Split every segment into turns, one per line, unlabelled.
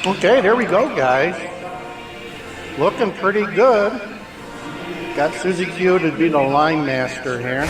Okay, there we go, guys. Looking pretty good. Got Susie Q to be the line master here.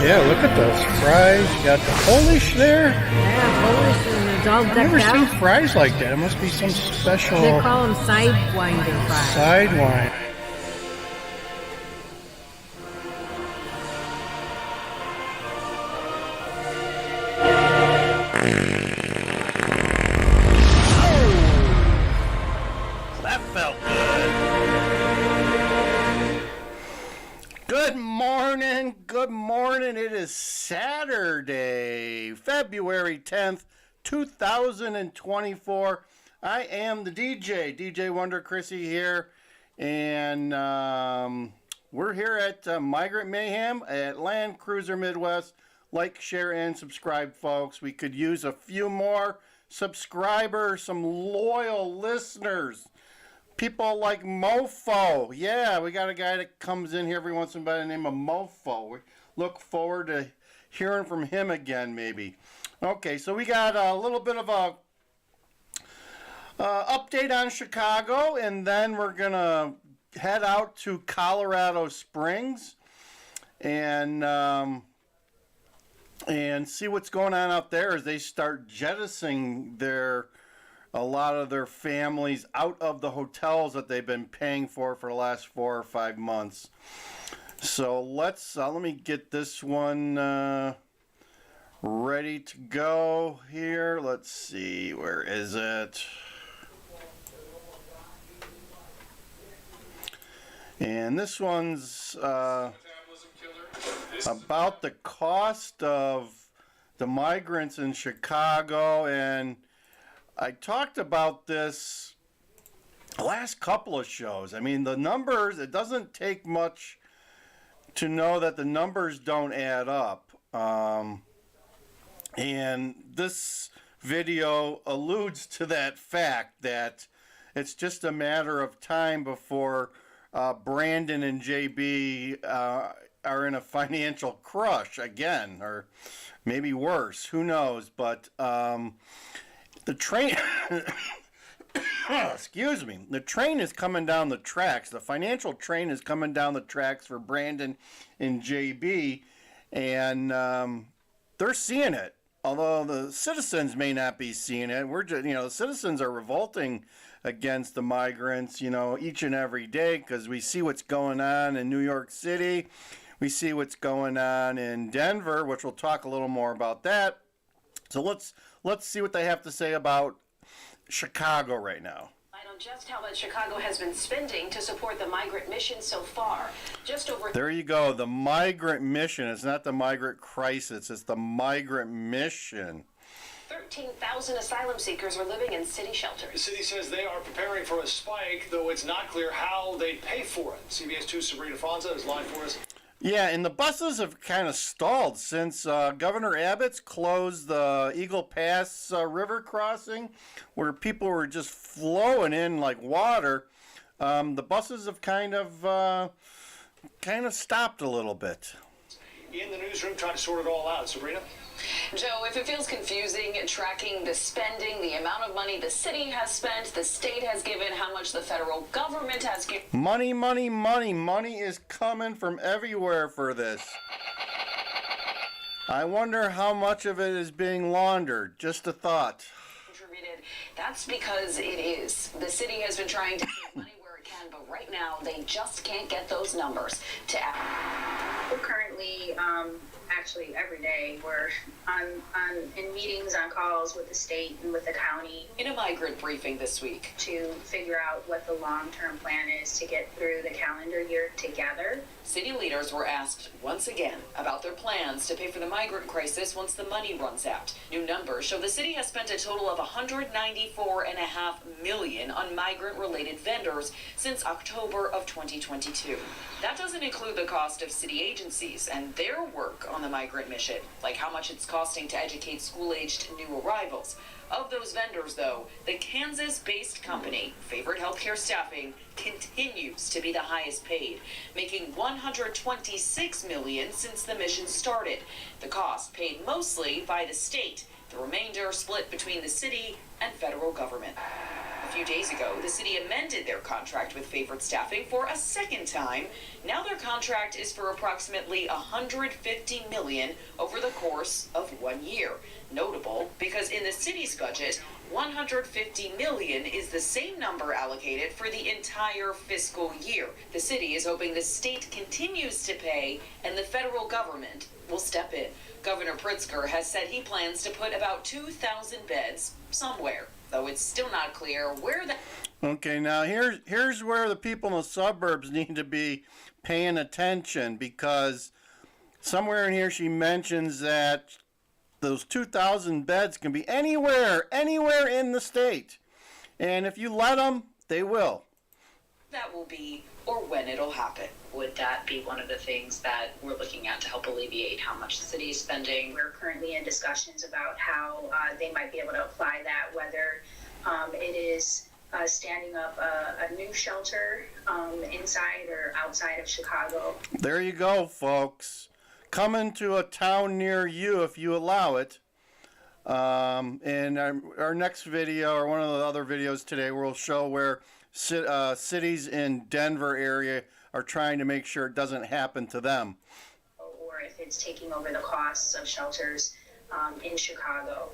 Yeah, look at those fries. You got the Polish there.
Yeah, Polish and it's all
I've never
decked out.
seen fries like that. It must be some special
They call them sidewinder fries.
sidewind. That felt good. Good morning. Good morning. It is Saturday, February 10th, 2024. I am the DJ Wonder Chrissy here, and we're here at Migrant Mayhem at Land Cruiser Midwest. Like, share, and subscribe, folks. We could use a few more subscribers, some loyal listeners. People like Mofo. Yeah, we got a guy that comes in here every once in a while by the name of Mofo. We look forward to hearing from him again, maybe. Okay, so we got a little bit of a update on Chicago, and then we're going to head out to Colorado Springs and see what's going on out there as they start jettisoning a lot of their families out of the hotels that they've been paying for the last 4 or 5 months. So let me get this one ready to go here. Let's see, where is it? And this one's about the cost of the migrants in Chicago, and I talked about this the last couple of shows. I mean, the numbers, it doesn't take much to know that the numbers don't add up. And this video alludes to that fact that it's just a matter of time before Brandon and JB are in a financial crush again, or maybe worse, who knows. But the train, excuse me, the train is coming down the tracks. The financial train is coming down the tracks for Brandon and JB, and they're seeing it. Although the citizens may not be seeing it, the citizens are revolting against the migrants, each and every day, because we see what's going on in New York City. We see what's going on in Denver, which we'll talk a little more about that. So let's see what they have to say about Chicago right now.
I know just how much Chicago has been spending to support the migrant mission so far. Just over.
There you go, the migrant mission. It's not the migrant crisis, it's the migrant mission.
13,000 asylum seekers are living in city shelters.
The city says they are preparing for a spike, though it's not clear how they pay for it. CBS 2's Sabrina Fonza is live for us.
Yeah, and the buses have kind of stalled since Governor Abbott's closed the Eagle Pass river crossing, where people were just flowing in like water. The buses have kind of stopped a little bit.
In the newsroom, trying to sort it all out. Sabrina?
Joe, if it feels confusing tracking the spending, the amount of money the city has spent, the state has given, how much the federal government has given.
Money, money, money. Money is coming from everywhere for this. I wonder how much of it is being laundered. Just a thought.
That's because it is. The city has been trying to save money where it can, but right now they just can't get those numbers to add.
We're currently actually every day. We're in meetings, on calls with the state and with the county
In a migrant briefing this week,
to figure out what the long-term plan is to get through the calendar year together.
city leaders were asked once again about their plans to pay for the migrant crisis once the money runs out. New numbers show the city has spent a total of $194.5 million on migrant-related vendors since October of 2022. That doesn't include the cost of city agencies and their work on the migrant mission, like how much it's costing to educate school-aged new arrivals. Of those vendors, though, the Kansas-based company, Favorite Healthcare Staffing, continues to be the highest paid, making $126 million since the mission started. The cost paid mostly by the state, the remainder split between the city and federal government. A few days ago, the city amended their contract with Favorite Staffing for a second time. Now their contract is for approximately $150 million over the course of 1 year. Notable because in the city's budget, $150 million is the same number allocated for the entire fiscal year. The city is hoping the state continues to pay and the federal government will step in. Governor Pritzker has said he plans to put about 2,000 beds somewhere, though it's still not clear where that.
Okay, now here's where the people in the suburbs need to be paying attention, because somewhere in here she mentions that those 2,000 beds can be anywhere in the state. And if you let them, they will.
That will be, or when it'll happen.
Would that be one of the things that we're looking at to help alleviate how much the city is spending?
We're currently in discussions about how they might be able to apply that, whether it is standing up a new shelter inside or outside of Chicago.
There you go, folks. Coming to a town near you if you allow it. In our next video, or one of the other videos today, we'll show where cities in Denver area are trying to make sure it doesn't happen to them.
Or if it's taking over the costs of shelters in Chicago.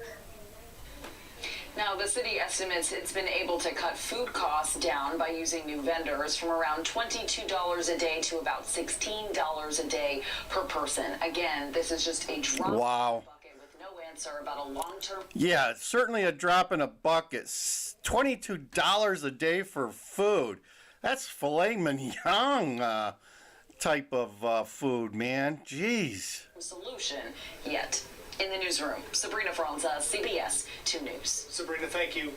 Now, the city estimates it's been able to cut food costs down by using new vendors from around $22 a day to about $16 a day per person. Again, this is just a drop in the bucket with no answer about a long-term.
Yeah, it's certainly a drop in a bucket. $22 a day for food. That's filet mignon type of food, man. Jeez.
Solution yet. In the newsroom, Sabrina Franza, CBS 2 News.
Sabrina, thank you.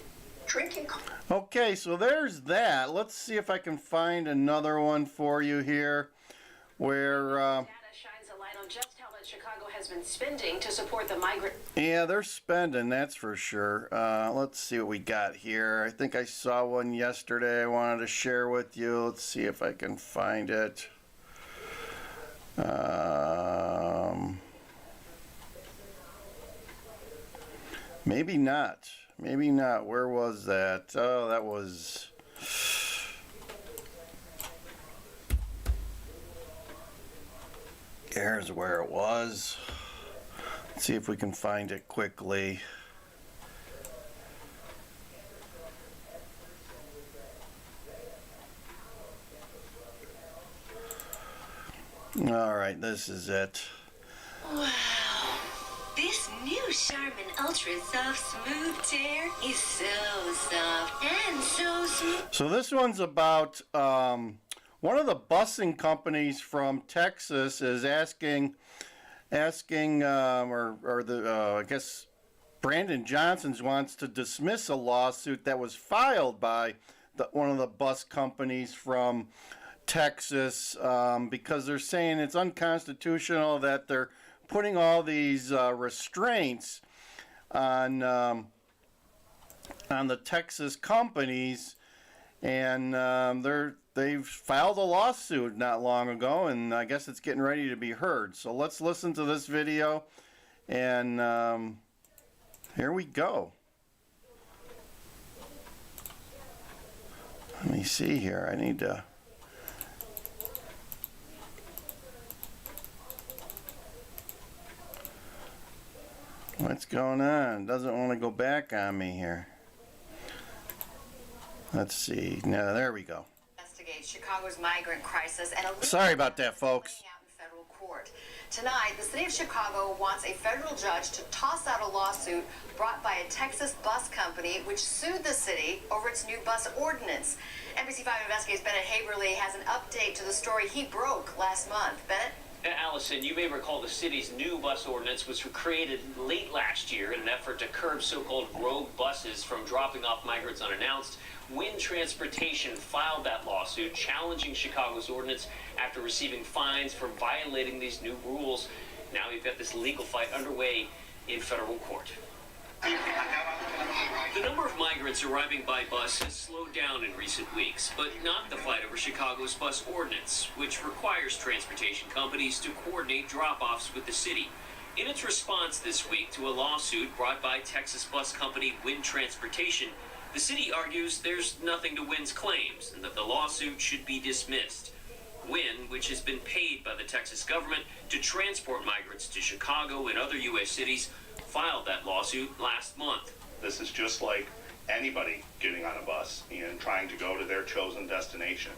Drinking.
Okay, so there's that. Let's see if I can find another one for you here where...
Data shines a light on just how much Chicago has been spending to support the migrant.
Yeah, they're spending, that's for sure. Let's see what we got here. I think I saw one yesterday I wanted to share with you. Let's see if I can find it. Maybe not. Maybe not. Where was that? Oh, that was... Here's where it was. Let's see if we can find it quickly. All right, this is it.
Wow. This new Charmin Ultra Soft Smooth Tear is so soft and so smooth.
So this one's about one of the busing companies from Texas is asking, I guess Brandon Johnson's wants to dismiss a lawsuit that was filed by one of the bus companies from Texas because they're saying it's unconstitutional that they're putting all these restraints on the Texas companies, and they've filed a lawsuit not long ago, and I guess it's getting ready to be heard. So let's listen to this video, and here we go. Let me see here. I need to... What's going on? Doesn't want to go back on me here. Let's see. Now, there we go.
Investigate Chicago's migrant crisis and
Sorry about that, folks.
out in federal court.
Tonight, the city of Chicago wants a federal judge to toss out a lawsuit brought by a Texas bus company which sued the city over its new bus ordinance. NBC5 investigates Bennett Haberly has an update to the story he broke last month. Bennett?
Allison, you may recall the city's new bus ordinance was created late last year in an effort to curb so-called rogue buses from dropping off migrants unannounced. Wynn Transportation filed that lawsuit challenging Chicago's ordinance after receiving fines for violating these new rules. Now we've got this legal fight underway in federal court. The number of migrants arriving by bus has slowed down in recent weeks, but not the fight over Chicago's bus ordinance, which requires transportation companies to coordinate drop-offs with the city. In its response this week to a lawsuit brought by Texas bus company Wynn Transportation, the city argues there's nothing to Wynn's claims and that the lawsuit should be dismissed. Wynn, which has been paid by the Texas government to transport migrants to Chicago and other U.S. cities, filed that lawsuit last month.
This is just like anybody getting on a bus and trying to go to their chosen destination.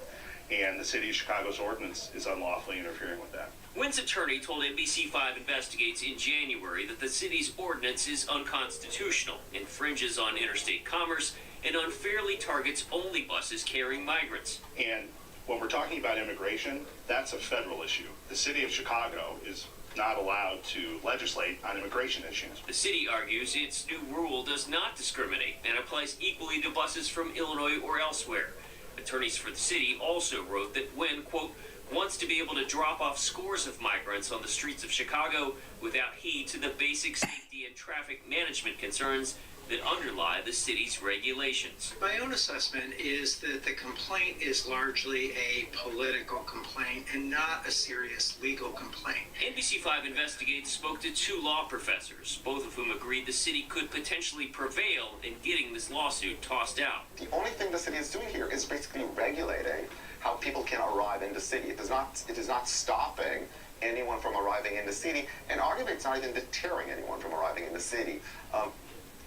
And the city of Chicago's ordinance is unlawfully interfering with that.
Wynn's attorney told NBC5 Investigates in January that the city's ordinance is unconstitutional, infringes on interstate commerce, and unfairly targets only buses carrying migrants.
And when we're talking about immigration, that's a federal issue. The city of Chicago is not allowed to legislate on immigration issues.
The city argues its new rule does not discriminate and applies equally to buses from Illinois or elsewhere. Attorneys for the city also wrote that Wynn, quote, wants to be able to drop off scores of migrants on the streets of Chicago without heed to the basic safety and traffic management concerns that underlie the city's regulations.
My own assessment is that the complaint is largely a political complaint and not a serious legal complaint.
NBC5 Investigates spoke to two law professors, both of whom agreed the city could potentially prevail in getting this lawsuit tossed out.
The only thing the city is doing here is basically regulating how people can arrive in the city. It is not stopping anyone from arriving in the city, and arguably it's not even deterring anyone from arriving in the city.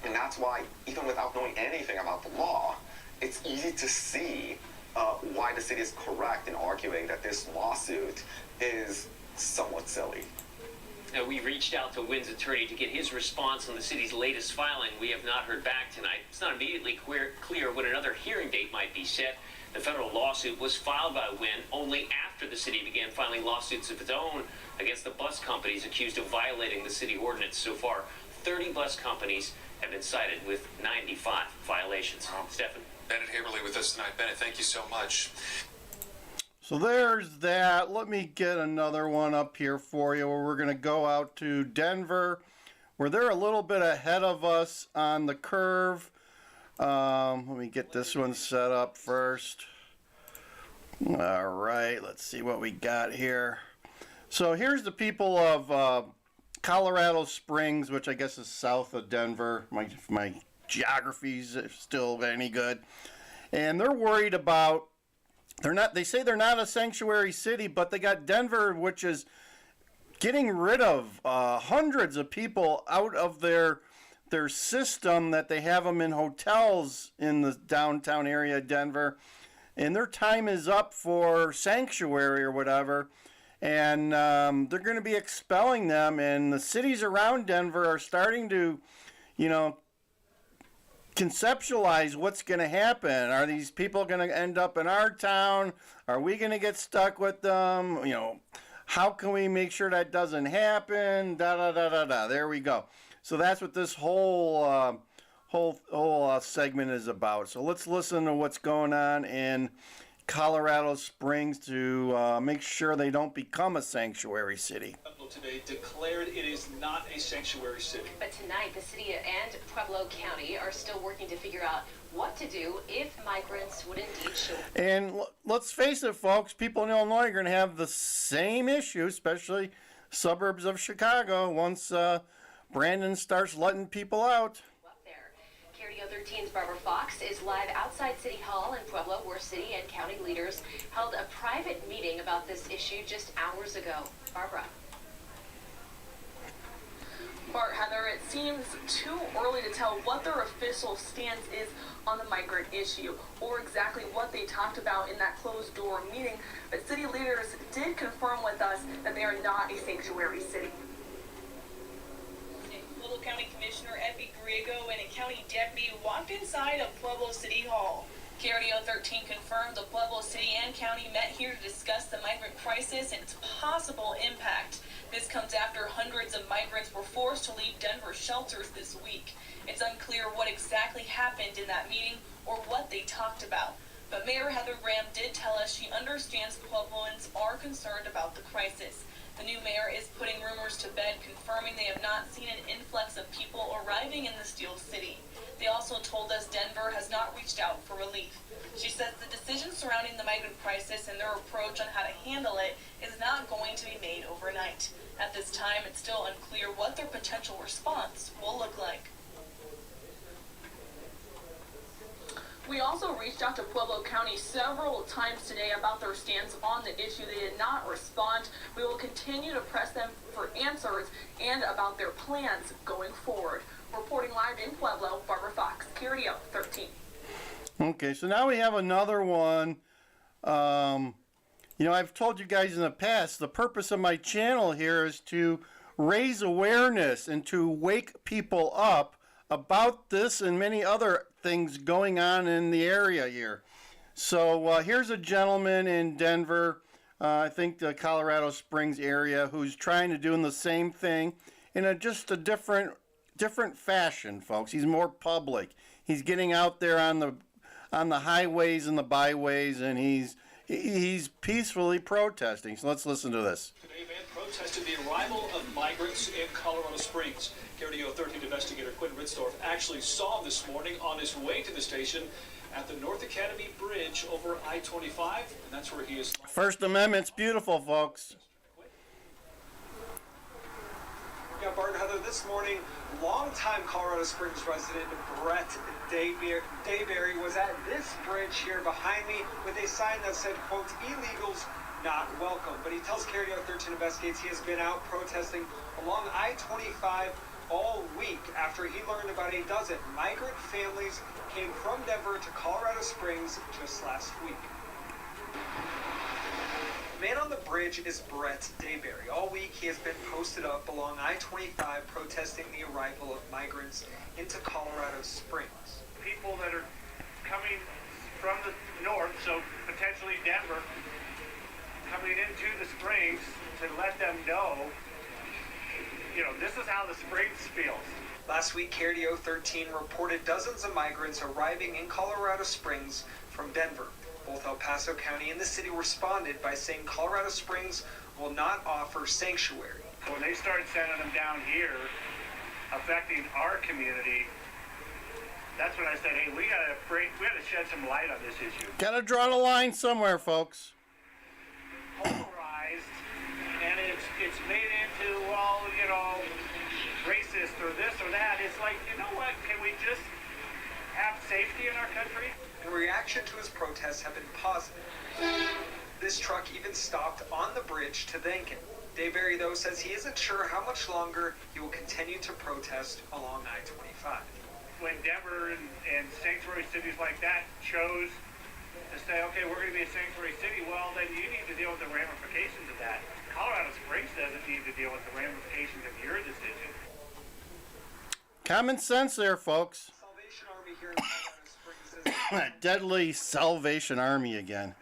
And that's why, even without knowing anything about the law, it's easy to see why the city is correct in arguing that this lawsuit is somewhat silly.
We reached out to Wynn's attorney to get his response on the city's latest filing. We have not heard back tonight. It's not immediately clear when another hearing date might be set. The federal lawsuit was filed by Wynn only after the city began filing lawsuits of its own against the bus companies accused of violating the city ordinance. So far, 30 bus companies have been cited with 95 violations. Stefan.
Bennett Haberly with us tonight. Bennett, thank you so much.
So there's that. Let me get another one up here for you where we're going to go out to Denver, where they're a little bit ahead of us on the curve. Let me get this one set up first. All right, let's see what we got here. So here's the people of Colorado Springs, which I guess is south of Denver. My geography's still any good. And they're worried about, they say they're not a sanctuary city, but they got Denver, which is getting rid of hundreds of people out of their system, that they have them in hotels in the downtown area of Denver. And their time is up for sanctuary or whatever. And they're going to be expelling them, and the cities around Denver are starting to, conceptualize what's going to happen. Are these people going to end up in our town? Are we going to get stuck with them? How can we make sure that doesn't happen? There we go. So that's what this whole segment is about. So let's listen to what's going on in Colorado Springs to make sure they don't become a sanctuary city.
Today declared it is not a sanctuary city.
But tonight, the city and Pueblo County are still working to figure out what to do if migrants would indeed show up.
And let's face it, folks, people in Illinois are going to have the same issue, especially suburbs of Chicago, once Brandon starts letting people out.
KRDO 13's Barbara Fox is live outside City Hall in Pueblo, where city and county leaders held a private meeting about this issue just hours ago. Barbara.
Bart, Heather, it seems too early to tell what their official stance is on the migrant issue or exactly what they talked about in that closed-door meeting, but city leaders did confirm with us that they are not a sanctuary city. Pueblo County Commissioner Effie Griego and a county deputy walked inside of Pueblo City Hall. KRDO 13 confirmed the Pueblo City and County met here to discuss the migrant crisis and its possible impact. This comes after hundreds of migrants were forced to leave Denver shelters this week. It's unclear what exactly happened in that meeting or what they talked about. But Mayor Heather Graham did tell us she understands Puebloans are concerned about the crisis. The new mayor is putting rumors to bed, confirming they have not seen an influx of people arriving in the Steel City. They also told us Denver has not reached out for relief. She says the decision surrounding the migrant crisis and their approach on how to handle it is not going to be made overnight. At this time, it's still unclear what their potential response will look like. We also reached out to Pueblo County several times today about their stance on the issue. They did not respond. We will continue to press them for answers and about their plans going forward. Reporting live in Pueblo, Barbara Fox, KRDO 13.
Okay, so now we have another one. I've told you guys in the past, the purpose of my channel here is to raise awareness and to wake people up about this and many other things going on in the area here. So here's a gentleman in Denver, I think the Colorado Springs area, who's trying to do the same thing in just a different fashion, folks. He's more public. He's getting out there on the highways and the byways, and he's peacefully protesting. So let's listen to this.
Today, man protested the arrival of migrants in Colorado Springs. KRDO 13 investigator Quinn Ritzdorf actually saw him this morning on his way to the station at the North Academy Bridge over I-25, and that's where he is.
First Amendment's beautiful, folks.
Yeah, Bart and Heather, this morning, longtime Colorado Springs resident Brett Dayberry was at this bridge here behind me with a sign that said, quote, illegals not welcome. But he tells KRDO 13 Investigates he has been out protesting along I-25 all week after he learned about a dozen migrant families came from Denver to Colorado Springs just last week. The man on the bridge is Brett Dayberry. All week he has been posted up along I-25 protesting the arrival of migrants into Colorado Springs.
People that are coming from the north, so potentially Denver, coming into the Springs to let them know, this is how the Springs feels.
Last week, KRDO 13 reported dozens of migrants arriving in Colorado Springs from Denver. Both El Paso County and the city responded by saying Colorado Springs will not offer sanctuary.
When they started sending them down here, affecting our community, that's when I said, hey, we gotta shed some light on this issue.
Gotta draw the line somewhere, folks.
Polarized, and it's made into, racist or this or that. It's like, you know what, can we just have safety in our country?
And reaction to his protests have been positive. This truck even stopped on the bridge to thank him. Dayberry, though, says he isn't sure how much longer he will continue to protest along I-25.
When Denver and sanctuary cities like that chose to say, okay, we're going to be a sanctuary city, well, then you need to deal with the ramifications of that. Colorado Springs doesn't need to deal with the ramifications of your decision.
Common sense there, folks.
Salvation Army here in Colorado Springs says
Deadly Salvation Army again.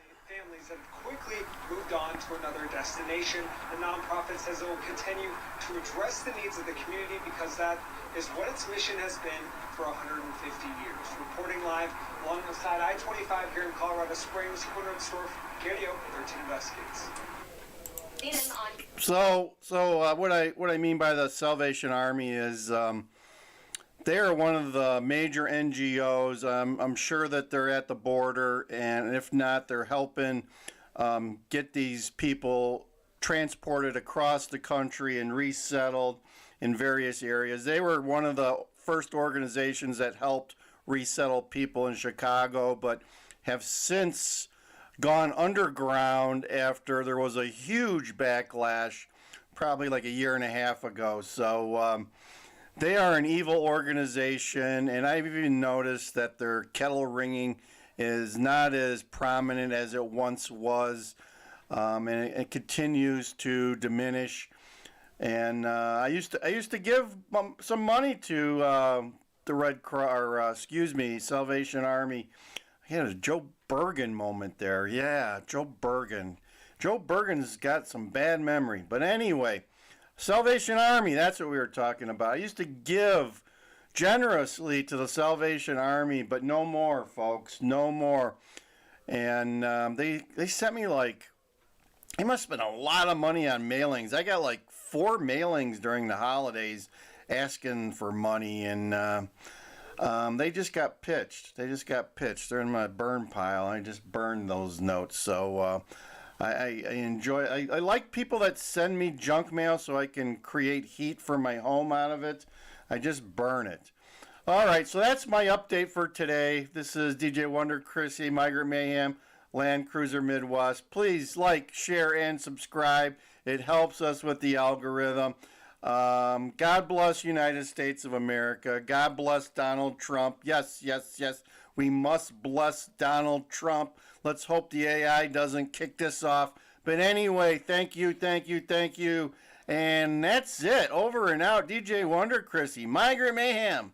families have quickly moved on to another destination. The nonprofit says it will continue to address the needs of the community because that is what its mission has been for 150 years. Reporting live alongside I-25 here in Colorado Springs, Quinn Ritzdorf, KRDO 13 Investigates.
So what I mean by the Salvation Army is they are one of the major NGOs. I'm sure that they're at the border, and if not, they're helping get these people transported across the country and resettled in various areas. They were one of the first organizations that helped resettle people in Chicago, but have since gone underground after there was a huge backlash, probably like a year and a half ago. So They are an evil organization, and I've even noticed that their kettle ringing is not as prominent as it once was, and it continues to diminish. And I used to give some money to the Red Cross, or Salvation Army. I had a Joe Bergen moment there. Yeah, Joe Bergen. Joe Bergen's got some bad memory. But anyway, Salvation Army, that's what we were talking about. I used to give generously to the Salvation Army, but no more, folks, no more. And they sent me it must have been a lot of money on mailings. I got 4 mailings during the holidays asking for money, and they just got pitched. They're in my burn pile. I just burned those notes. So I enjoy. I like people that send me junk mail so I can create heat for my home out of it. I just burn it. All right, so that's my update for today. This is DJ Wonder Chrissy, Migrant Mayhem, Land Cruiser Midwest. Please like, share, and subscribe. It helps us with the algorithm. God bless United States of America. God bless Donald Trump. Yes, yes, yes. We must bless Donald Trump. Let's hope the AI doesn't kick this off. But anyway, thank you, thank you, thank you. And that's it. Over and out. DJ Wonder Chrissy, Migrant Mayhem.